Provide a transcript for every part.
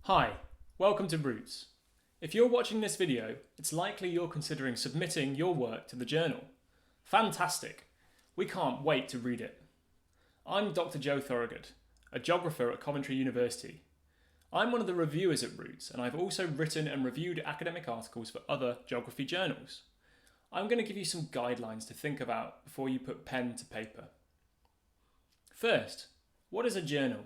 Hi, welcome to Roots. If you're watching this video, it's likely you're considering submitting your work to the journal. Fantastic! We can't wait to read it. I'm Dr. Joe Thorogood, a geographer at Coventry University. I'm one of the reviewers at Roots, and I've also written and reviewed academic articles for other geography journals. I'm going to give you some guidelines to think about before you put pen to paper. First, what is a journal?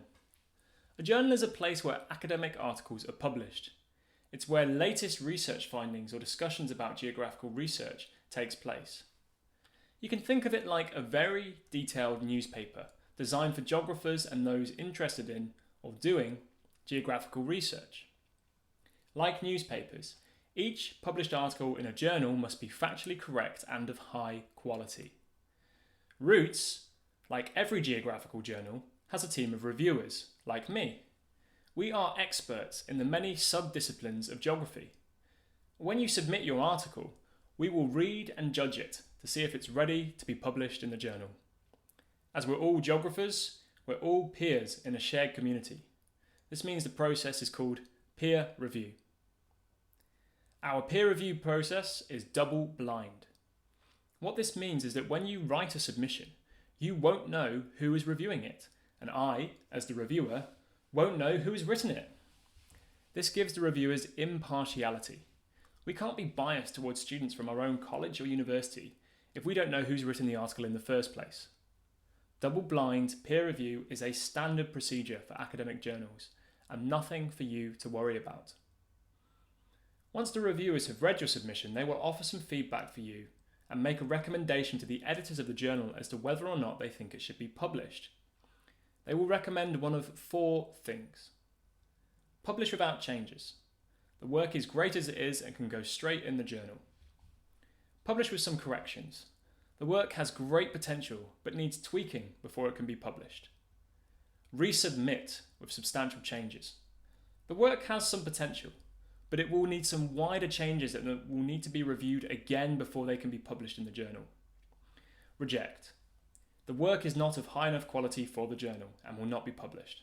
A journal is a place where academic articles are published. It's where latest research findings or discussions about geographical research takes place. You can think of it like a very detailed newspaper designed for geographers and those interested in or doing geographical research. Like newspapers, each published article in a journal must be factually correct and of high quality. Roots, like every geographical journal, has a team of reviewers, like me. We are experts in the many sub-disciplines of geography. When you submit your article, we will read and judge it to see if it's ready to be published in the journal. As we're all geographers, we're all peers in a shared community. This means the process is called peer review. Our peer review process is double blind. What this means is that when you write a submission, you won't know who is reviewing it, and I, as the reviewer, won't know who has written it. This gives the reviewers impartiality. We can't be biased towards students from our own college or university if we don't know who's written the article in the first place. Double-blind peer review is a standard procedure for academic journals and nothing for you to worry about. Once the reviewers have read your submission, they will offer some feedback for you and make a recommendation to the editors of the journal as to whether or not they think it should be published. They will recommend one of four things. Publish without changes. The work is great as it is and can go straight in the journal. Publish with some corrections. The work has great potential but needs tweaking before it can be published. Resubmit with substantial changes. The work has some potential, but it will need some wider changes that will need to be reviewed again before they can be published in the journal. Reject. The work is not of high enough quality for the journal and will not be published.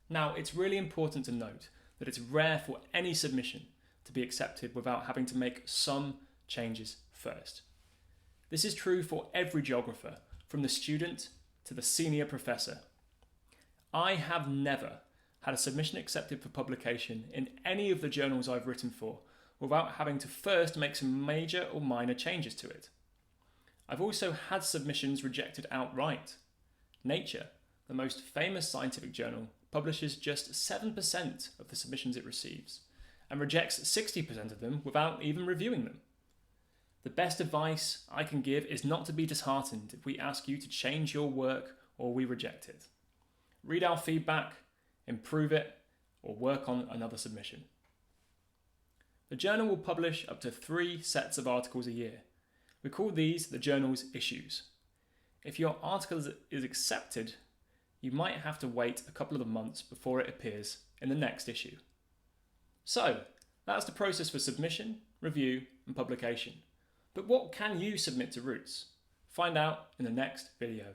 Now, it's really important to note that it's rare for any submission to be accepted without having to make some changes first. This is true for every geographer, from the student to the senior professor. I have never had a submission accepted for publication in any of the journals I've written for without having to first make some major or minor changes to it. I've also had submissions rejected outright. Nature, the most famous scientific journal, publishes just 7% of the submissions it receives and rejects 60% of them without even reviewing them. The best advice I can give is not to be disheartened if we ask you to change your work or we reject it. Read our feedback, improve it, or work on another submission. The journal will publish up to 3 sets of articles a year. We call these the journal's issues. If your article is accepted, you might have to wait a couple of months before it appears in the next issue. So, that's the process for submission, review, and publication. But what can you submit to Roots? Find out in the next video.